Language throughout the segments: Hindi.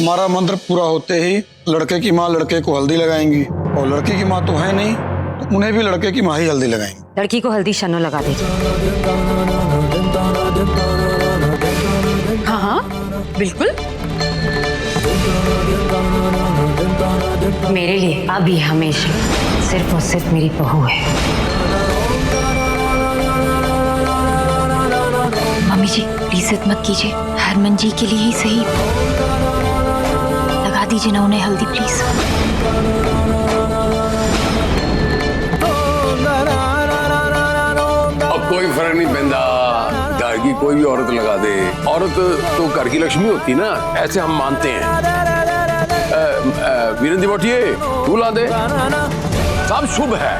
हमारा मंत्र पूरा होते ही लड़के की माँ लड़के को हल्दी लगाएंगी, और लड़की की माँ तो है नहीं, तो उन्हें भी लड़के की माँ ही हल्दी लगाएंगी। लड़की को हल्दी शनो लगा दीजिए। हाँ हाँ बिल्कुल। मेरे लिए अभी हमेशा सिर्फ और सिर्फ मेरी बहू है। मम्मी जी प्लीज मत कीजिए, हरमन जी के लिए ही सही, लगा दीजिए ना उन्हें हल्दी प्लीज। अब कोई फर्क नहीं पैंदा, घर की कोई भी औरत लगा दे, औरत तो घर की लक्ष्मी होती ना, ऐसे हम मानते हैं। वीरेंद्र बोटिए तू ला दे, सब शुभ है।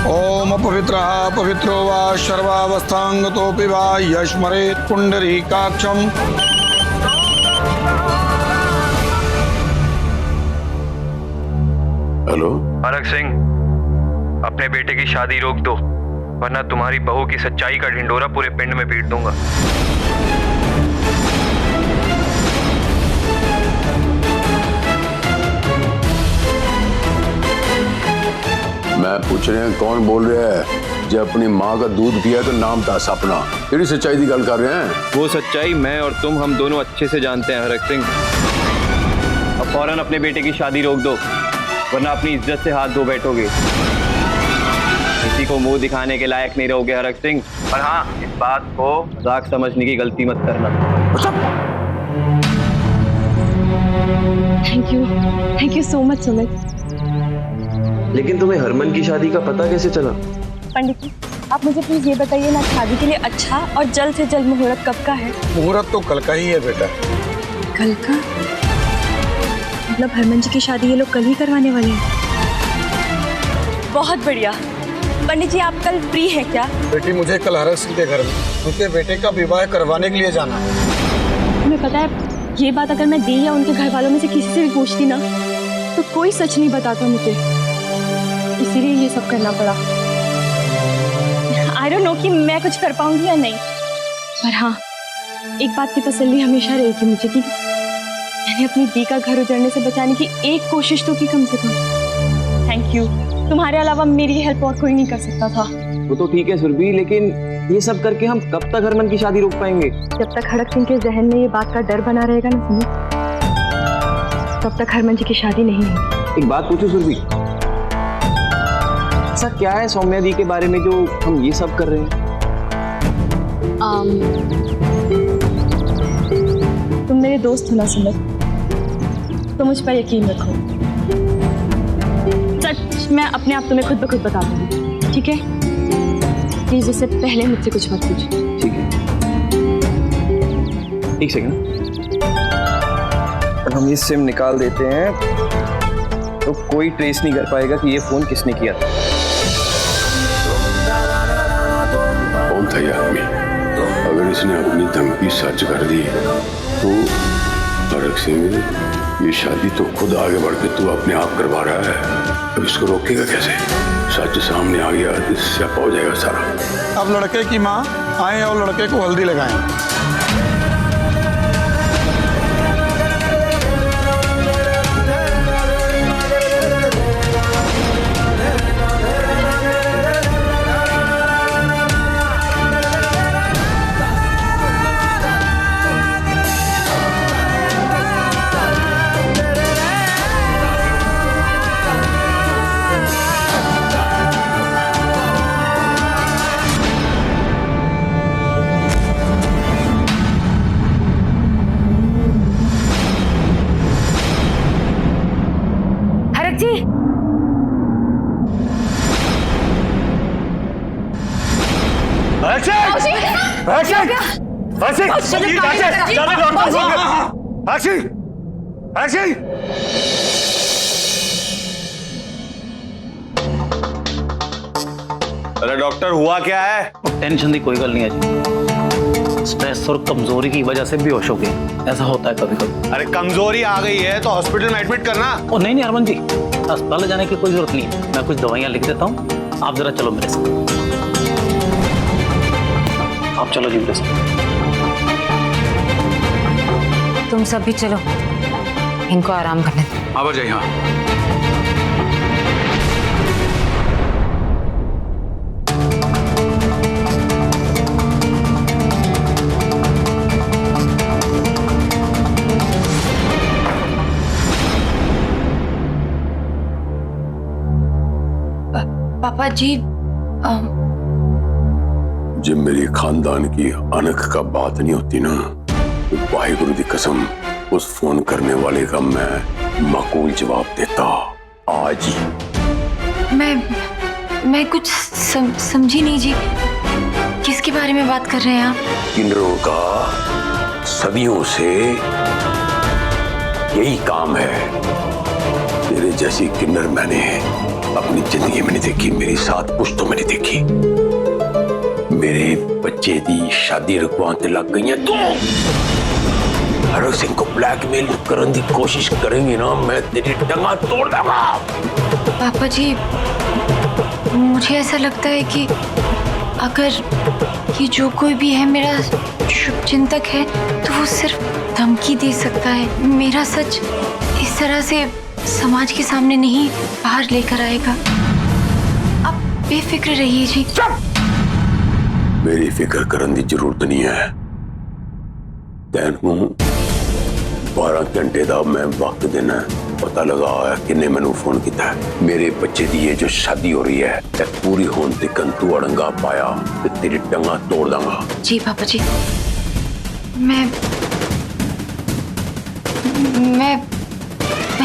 ओम पवित्रः पवित्रो वा सर्वावस्थांगतोऽपि वा यस्मरेत् पुंडरीकाक्षम्। हेलो हरक सिंह, अपने बेटे की शादी रोक दो, वरना तुम्हारी बहू की सच्चाई का ढिंडोरा पूरे पिंड में पीट दूंगा। मैं पूछ रहे हैं कौन बोल रहा है? जब अपनी माँ का दूध पिया तो नाम था सपना, तेरी सच्चाई की गल कर रहे हैं। वो सच्चाई मैं और तुम हम दोनों अच्छे से जानते हैं हरक सिंह। अब फौरन अपने बेटे की शादी रोक दो, वरना अपनी इज्जत से हाथ धो बैठोगे। किसी को मुंह दिखाने के लायक नहीं रहोगे हरक सिंह। पर हाँ, इस बात को मजाक समझने की गलती मत करना। Thank you so much Sumit. लेकिन तुम्हें हरमन की शादी का पता कैसे चला? पंडित जी आप मुझे प्लीज ये बताइए ना, शादी के लिए अच्छा और जल्द से जल्द मुहूर्त कब का है? मुहूर्त तो कल का ही है बेटा। कल का? मतलब हरमन जी की शादी ये लोग कल ही करवाने वाले हैं? बहुत बढ़िया। पंडित जी आप कल फ्री हैं क्या? बेटी मुझे कल हरक सिंह के घर में उनके बेटे का विवाह करवाने के लिए जाना है। तुम्हें पता है ये बात अगर मैं दी या उनके घर वालों में से किसी से भी पूछती ना, तो कोई सच नहीं बताता मुझे, इसीलिए ये सब करना पड़ा। आई डोंट नो कि मैं कुछ कर पाऊंगी या नहीं, पर हाँ एक बात की तसल्ली हमेशा रहेगी मुझे कि मैंने अपनी दी का घर उजड़ने से बचाने की एक कोशिश तो की कम से कम। थैंक यू, तुम्हारे अलावा मेरी हेल्प और कोई नहीं कर सकता था। वो तो ठीक है सुरभि, लेकिन ये सब करके हम कब तक हरमन की शादी रोक पाएंगे? जब तक हरक सिंह के जहन में ये बात का डर बना रहेगा ना सुमित, तब तक हरमन जी की शादी नहीं होगी। एक बात पूछूं सुरभि, ऐसा क्या है सौम्या दी के बारे में जो हम ये सब कर रहे हैं? तुम मेरे दोस्त हो ना सुमित, तो मुझ पर यकीन रखो। सच मैं अपने आप तुम्हें खुद ब खुद बता दूंगी, ठीक है? प्लीज इससे पहले मुझसे कुछ मत पूछो। ठीक है, एक सेकंड। अगर हम ये सिम निकाल देते हैं तो कोई ट्रेस नहीं कर पाएगा कि ये फोन किसने किया था। कौन था ये आदमी? अगर इसने अपनी धमकी सच कर दी तो हरक सिंह ये शादी तो खुद आगे बढ़ के तू अपने आप करवा रहा है, अब इसको रोकेगा कैसे? सच सामने आ गया तो स्यापा हो जाएगा सारा। अब लड़के की माँ आए और लड़के को हल्दी लगाएं। अरे डॉक्टर हुआ क्या है? टेंशन की कोई गल नहीं है जी, स्ट्रेस और कमजोरी की वजह से बेहोश हो गए, ऐसा होता है कभी कभी। अरे कमजोरी आ गई है तो हॉस्पिटल में एडमिट करना। ओ नहीं हरमन जी, अस्पताल जाने की कोई जरूरत नहीं है, मैं कुछ दवाइयाँ लिख देता हूँ, आप जरा चलो मेरे साथ। आप चलो जी मेरे साथ। तुम सब भी चलो, इनको आराम करने दो। आवा जाइए। हाँ पापा जी जब मेरी खानदान की अनक का बात नहीं होती ना, तो वाहिगुरु की कसम उस फोन करने वाले का मैं माकूल जवाब देता आज ही। मैं कुछ समझी नहीं जी। किसके बारे में बात कर रहे हैं आप? किन्नरों का सदियों से यही काम है। तेरे जैसी किन्नर मैंने अपनी जिंदगी में नहीं देखी, मेरी 7 पुश्तों में नहीं देखी। मेरे बच्चे की शादी रुकवा ते लग गई है तू। हरक सिंह को ब्लैकमेल करने की कोशिश करेंगे ना, मैं तेरी टंगा तोड़ दूंगा। पापा जी मुझे ऐसा लगता है कि अगर ये जो कोई भी है मेरा शुभ चिंतक है, तो वो सिर्फ धमकी दे सकता है। मेरा सच इस तरह से समाज के सामने नहीं बाहर लेकर आएगा। आप बेफिक्र रहिए जी। मेरी फिक्र करने की जरूरत नहीं है। तैनू 12 घंटे का मैं वक्त देना, पता लगा किन्ने मैनू फोन किया है। मेरे बच्चे की ये जो शादी हो रही है, पूरी होने तक तू अड़ंगा पाया तो तेरी टंगा तोड़ दूंगा। जी पापा जी, मैं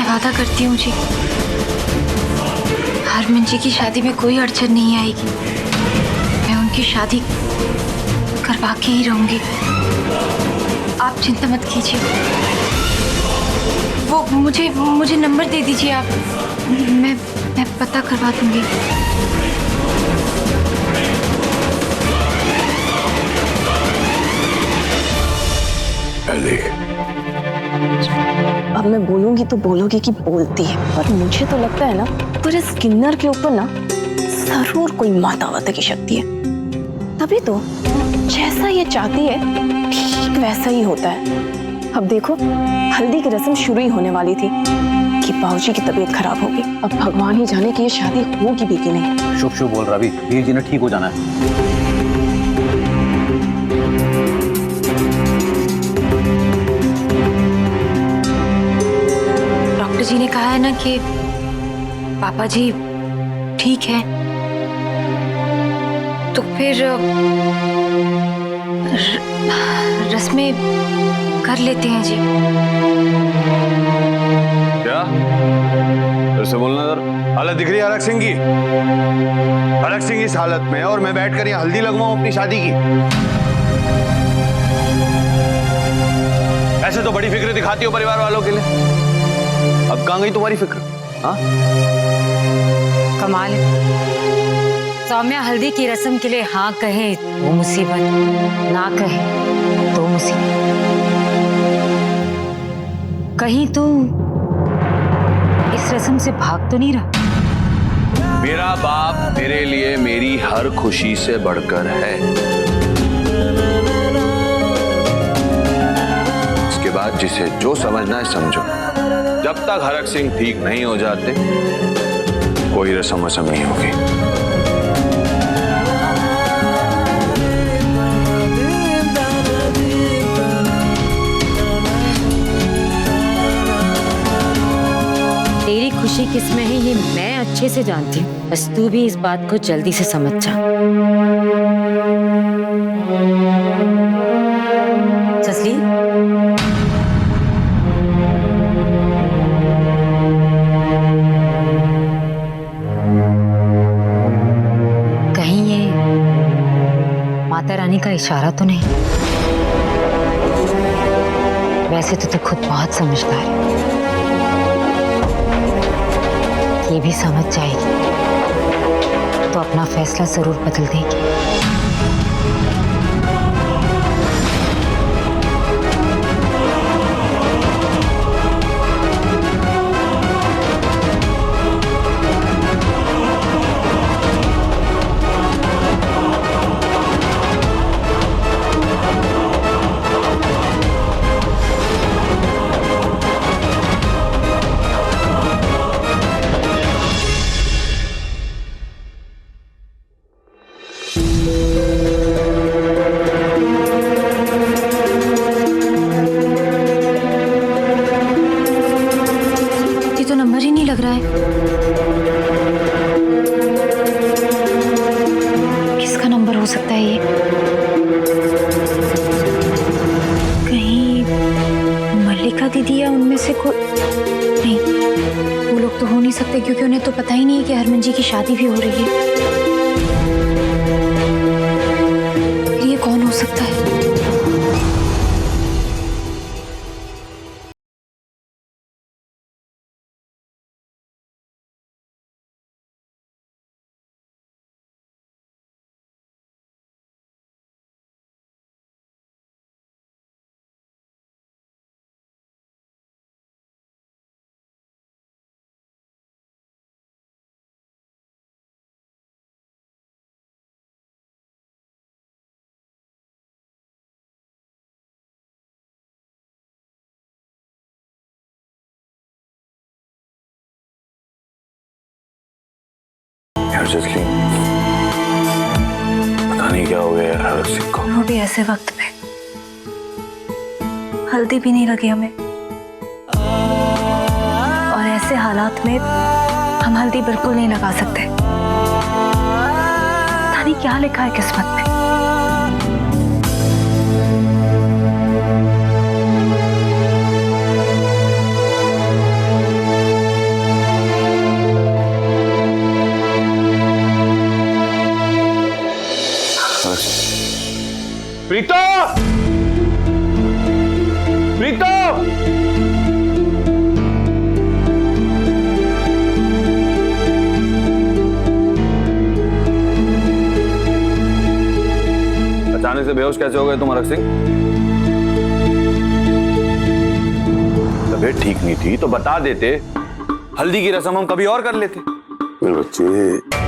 वादा करती हूँ जी, हरमन जी की शादी में कोई अड़चन नहीं आएगी। मैं उनकी शादी करवा के ही रहूंगी। आप चिंता मत कीजिए। वो मुझे नंबर दे दीजिए आप, मैं पता करवा दूंगी। अब मैं बोलूंगी तो बोलोगी कि बोलती है, पर मुझे तो लगता है ना, पर इस किन्नर के ऊपर ना जरूर कोई मातावता की शक्ति है। तभी तो जैसा ये चाहती है ठीक वैसा ही होता है। अब देखो, हल्दी की रस्म शुरू ही होने वाली थी कि बाबूजी की तबीयत खराब होगी। अब भगवान ही जाने कि ये शादी होगी भी कि नहीं। शुभ शुभ बोल रहा भी, वीर जी ने ठीक हो जाना है। डॉक्टर जी ने कहा है ना कि पापा जी ठीक है, तो फिर रस्में कर लेते हैं जी। क्या फिर से बोलना जरा। हालत दिख रही है हरक सिंह की। हरक सिंह इस हालत में और मैं बैठ कर यहाँ हल्दी लगवाऊं अपनी शादी की। ऐसे तो बड़ी फिक्र दिखाती हो परिवार वालों के लिए, अब कहाँ गई तुम्हारी फिक्र? हाँ कमाल है। सौम्या हल्दी की रस्म के लिए हाँ कहे तो मुसीबत, ना कहे तो मुसीबत। कहीं तू इस रस्म से भाग तो नहीं रहा? मेरा बाप मेरे लिए मेरी हर खुशी से बढ़कर है। इसके बाद जिसे जो समझना है समझो। जब तक हरक सिंह ठीक नहीं हो जाते, कोई रस्म वस्म नहीं होगी। तेरी खुशी किसमें है ये मैं अच्छे से जानती हूँ, बस तू भी इस बात को जल्दी से समझ जा। ससली, कहीं ये माता रानी का इशारा तो नहीं? वैसे तो तू खुद बहुत समझदार है, ये भी समझ जाएगी तो अपना फैसला जरूर बदल देगी। हो सकता है ये? कहीं मल्लिका दीदी या उनमें से कोई? नहीं, वो लोग तो हो नहीं सकते क्योंकि उन्हें तो पता ही नहीं है कि हरमन जी की शादी भी हो रही है। ये कौन हो सकता है? यार जसलीन, पता नहीं क्या हो गया यार हरक सिंह को। वो भी ऐसे वक्त पे, हल्दी भी नहीं लगी हमें, और ऐसे हालात में हम हल्दी बिल्कुल नहीं लगा सकते। पता नहीं क्या लिखा है किस्मत में। प्रीतो, प्रीतो, अचानक से बेहोश कैसे हो गए तुम हरक सिंह? तबीयत ठीक नहीं थी तो बता देते, हल्दी की रस्म हम कभी और कर लेते। मेरे बच्चे,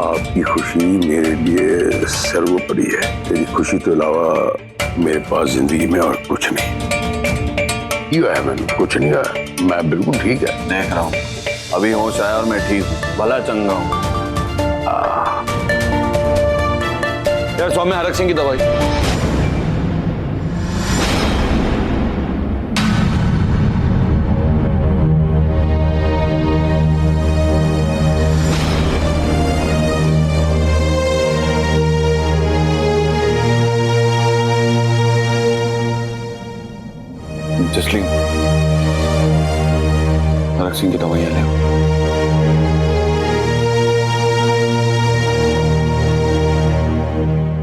आपकी खुशी मेरे लिए सर्वोपरि है। तेरी खुशी के अलावा मेरे पास जिंदगी में और कुछ नहीं। यू है, मैंने कुछ नहीं है, मैं बिल्कुल ठीक है। देख रहा हूँ, अभी होश आया और मैं ठीक हूँ, भला चंगा हूँ। यार सौम्या, हरक सिंह की दवाई। जसलीन, हरक सिंह की दवाइयां ले।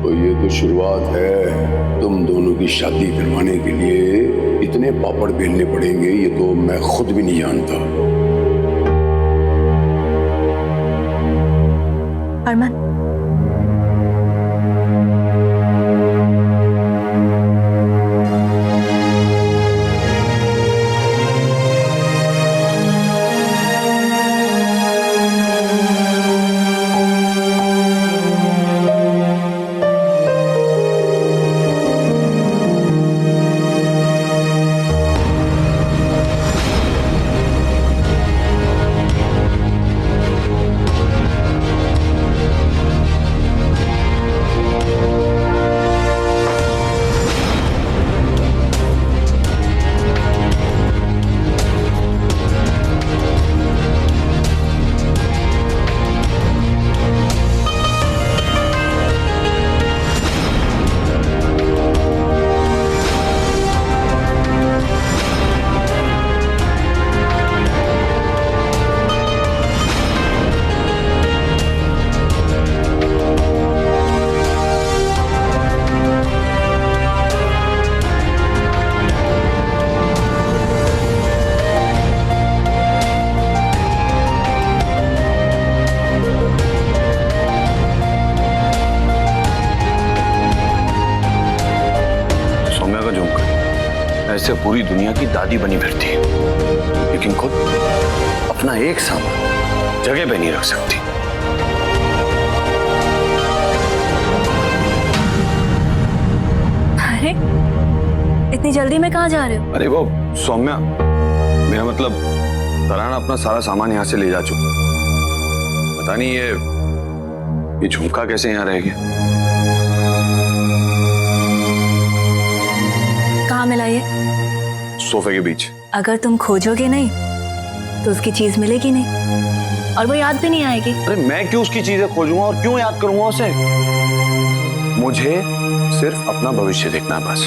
तो ये तो शुरुआत है। तुम दोनों की शादी करवाने के लिए इतने पापड़ बेलने पड़ेंगे, ये तो मैं खुद भी नहीं जानता। हरमन, ऐसे पूरी दुनिया की दादी बनी फिरती है, लेकिन खुद अपना एक सामान जगह पे नहीं रख सकती। अरे इतनी जल्दी में कहाँ जा रहे हो? अरे वो सौम्या, मेरा मतलब तराना अपना सारा सामान यहाँ से ले जा चुका। पता नहीं ये झुमका कैसे यहाँ रह गया। कहाँ मिला ये? सोफे के बीच। अगर तुम खोजोगे नहीं तो उसकी चीज मिलेगी नहीं और वो याद भी नहीं आएगी। अरे मैं क्यों उसकी चीजें खोजूंगा और क्यों याद करूंगा उसे? मुझे सिर्फ अपना भविष्य देखना है बस।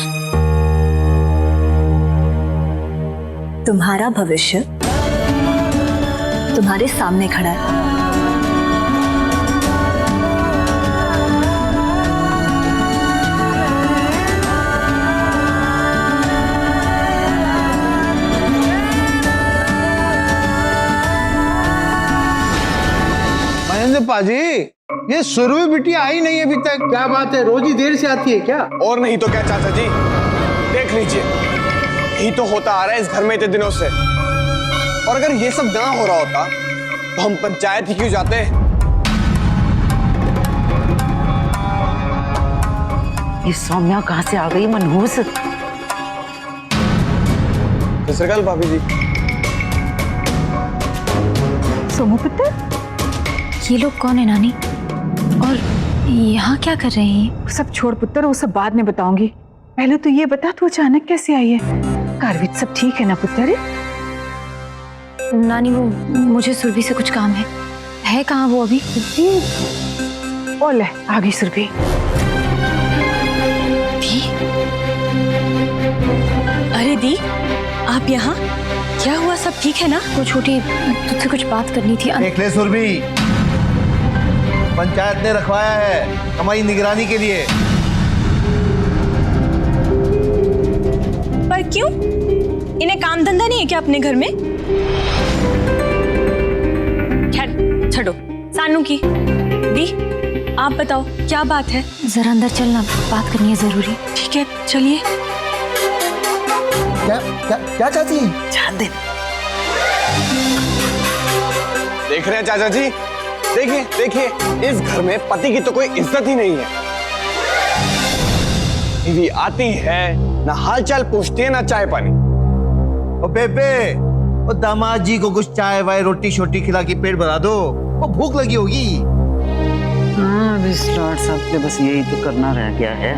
तुम्हारा भविष्य तुम्हारे सामने खड़ा है। महेंद्र पाजी, ये सुरभि बिटिया आई नहीं अभी तक। क्या बात है, रोज ही देर से आती है क्या? और नहीं तो क्या चाचा जी, देख लीजिए, यही तो होता आ रहा है इस घर में इतने दिनों से। और अगर ये सब ना हो रहा होता तो हम पंचायत ही क्यों जाते? ये सौम्या कहाँ से आ गई मनहूस? ससुरकाल भाभी जी। सोमू पुत्र, ये लोग कौन है नानी? और यहाँ क्या कर रहे हैं? सब छोड़ पुत्र, वो सब बाद में बताऊंगी। पहले तो ये बता, तू अचानक कैसे आई है? कारवित सब ठीक है ना पुत्र? नानी वो मुझे सुरभि से कुछ काम है कहाँ वो अभी? ओले आ गई सुरभि। दी? अरे दी, आप यहाँ? क्या हुआ, सब ठीक है ना? वो छोटी, तुझसे कुछ बात करनी थी। देख ले सुरभि, पंचायत ने रखवाया है हमारी निगरानी के लिए। पर क्यों? इन्हें काम धंधा नहीं है क्या अपने घर में? खैर छोड़ो, सानू की। दी, आप बताओ क्या बात है? जरा अंदर चलना, बात करनी है जरूरी। ठीक है, चलिए। क्या चाची? जान दे। देख रहे हैं चाचा जी, देखिए देखिए, इस घर में पति की तो कोई इज्जत ही नहीं है। बीवी आती है, ना हालचाल पूछती है, ना चाय पानी। ओ बेबे, ओ दामाद जी को कुछ चाय वाय रोटी शोटी खिला के पेट भरा दो, वो भूख लगी होगी। हाँ, अभी स्टार्ट साहब के बस यही तो करना रह गया है।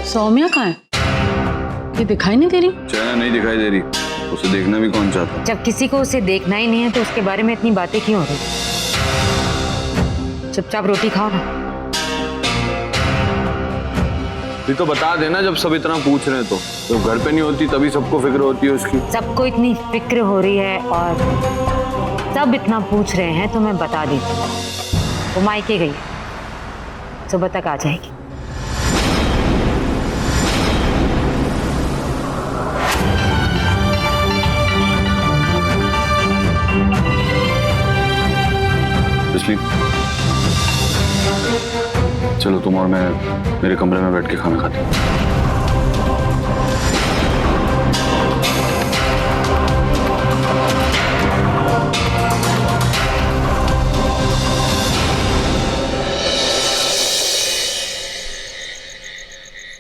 सौम्या कहाँ है? ये दिखाई नहीं दे रही? चैना नहीं दिखाई दे रही, उसे देखना भी कौन चाहता? जब किसी को उसे देखना ही नहीं है तो उसके बारे में इतनी बातें क्यों हो रही? चुपचाप रोटी खाओ ना। ये तो बता देना जब सब इतना पूछ रहे हैं तो जब घर पे नहीं होती तभी सबको फिक्र होती है उसकी। सबको इतनी फिक्र हो रही है और सब इतना पूछ रहे हैं तो मैं बता दी। वो मायके गई, सुबह तक आ जाएगी। इसलिए चलो तुम और मैं मेरे कमरे में बैठ के खाना खाते हैं।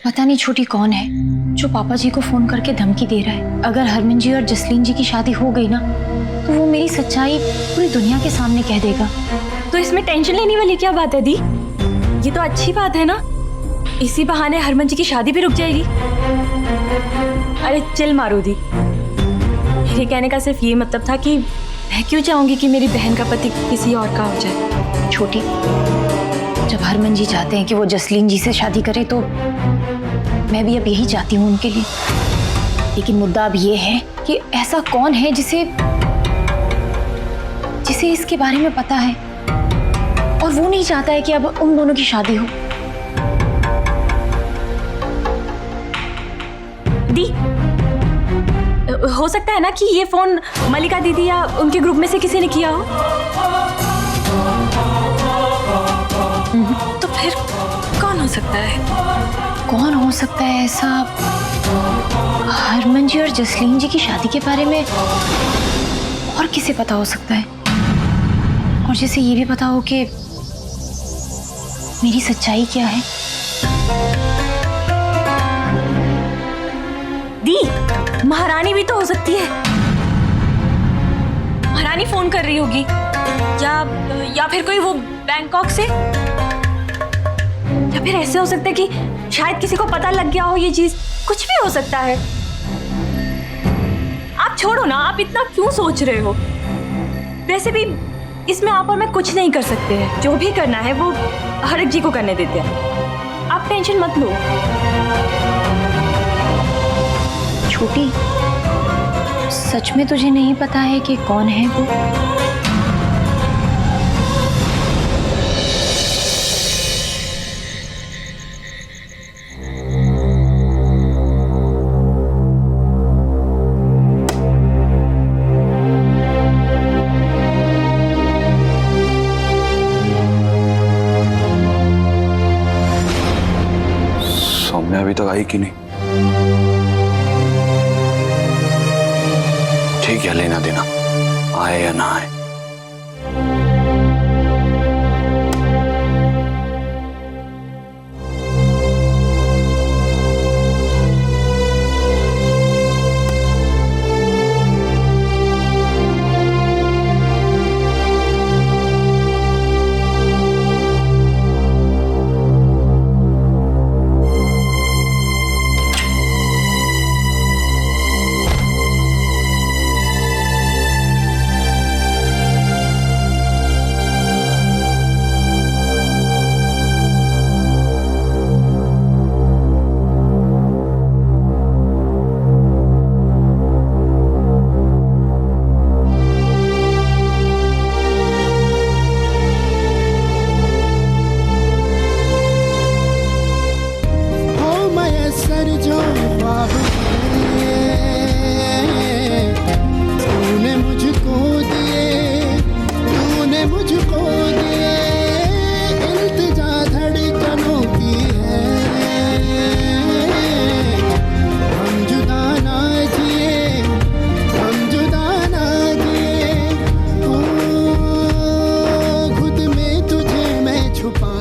पता नहीं छोटी कौन है जो पापा जी को फोन करके धमकी दे रहा है। अगर हरमन जी और जसलीन जी की शादी हो गई ना तो वो मेरी सच्चाई पूरी दुनिया के सामने कह देगा। तो इसमें टेंशन लेने वाली क्या बात है दी? ये तो अच्छी बात है ना, इसी बहाने हरमन जी की शादी भी रुक जाएगी। अरे चिल मारो दी, मेरे कहने का सिर्फ ये मतलब था कि मैं क्यों चाहूंगी कि मेरी बहन का पति किसी और का हो जाए। छोटी, जब हरमन जी चाहते हैं कि वो जसलीन जी से शादी करे तो मैं भी अब यही चाहती हूँ उनके लिए। लेकिन मुद्दा अब ये है कि ऐसा कौन है जिसे इसके बारे में पता है और वो नहीं चाहता है कि अब उन दोनों की शादी हो। दी, हो सकता है ना कि ये फोन मलिका दीदी या उनके ग्रुप में से किसी ने किया हो। तो फिर कौन हो सकता है? कौन हो सकता है ऐसा? हरमन जी और जसलीन जी की शादी के बारे में और किसे पता हो सकता है, और जिसे ये भी पता हो कि मेरी सच्चाई क्या है। दी, महारानी भी तो हो सकती है। महारानी फोन कर रही होगी या फिर कोई वो बैंकॉक से, या फिर ऐसे हो सकता है कि शायद किसी को पता लग गया हो ये चीज। कुछ भी हो सकता है। आप छोड़ो ना, आप इतना क्यों सोच रहे हो? वैसे भी इसमें आप और मैं कुछ नहीं कर सकते हैं। जो भी करना है वो हरक जी को करने देते हैं। आप टेंशन मत लो। छोटी, सच में तुझे नहीं पता है कि कौन है वो? सौम्या अभी तक आई कि नहीं? ठीक है, लेना देना, आए या ना आए।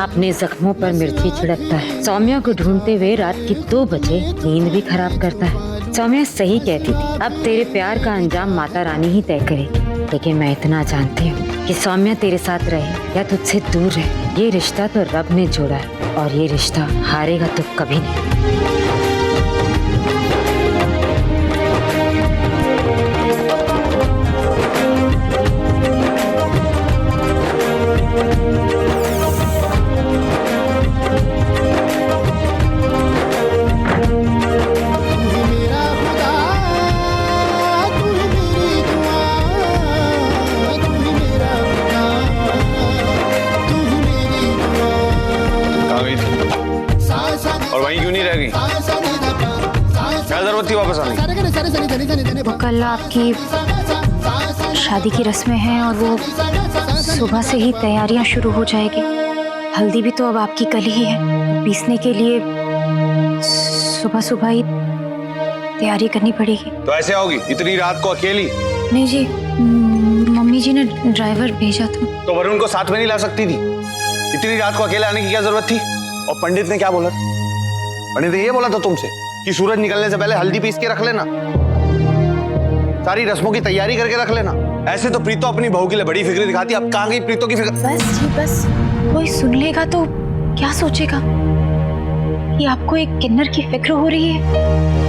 अपने जख्मों पर मिर्ची छिड़कता है। सौम्या को ढूंढते हुए रात की 2 बजे नींद भी खराब करता है। सौम्या सही कहती थी, अब तेरे प्यार का अंजाम माता रानी ही तय करेगी। लेकिन मैं इतना जानती हूँ कि सौम्या तेरे साथ रहे या तुझसे दूर रहे, ये रिश्ता तो रब ने जोड़ा है और ये रिश्ता हारेगा तो कभी नहीं। और वहीं क्यों नहीं रह गई? क्या जरूरत थी वापस आने? वो कल आपकी शादी की रस्में हैं और वो सुबह से ही तैयारियां शुरू हो जाएगी। हल्दी भी तो अब आपकी कल ही है, पीसने के लिए सुबह सुबह ही तैयारी करनी पड़ेगी। तो ऐसे आओगी इतनी रात को अकेली? नहीं जी, मम्मी जी ने ड्राइवर भेजा था। तो वरुण को साथ में नहीं ला सकती थी? इतनी रात को अकेले आने की क्या जरूरत थी? और पंडित ने क्या बोला था? पंडित ने ये बोला था तुमसे कि सूरज निकलने से पहले हल्दी पीस के रख लेना, सारी रस्मों की तैयारी करके रख लेना। ऐसे तो प्रीतो अपनी बहू के लिए बड़ी फिक्र दिखाती, अब कहाँ गई प्रीतो की फिक्र? बस जी बस, कोई सुन लेगा तो क्या सोचेगा कि आपको एक किन्नर की फिक्र हो रही है।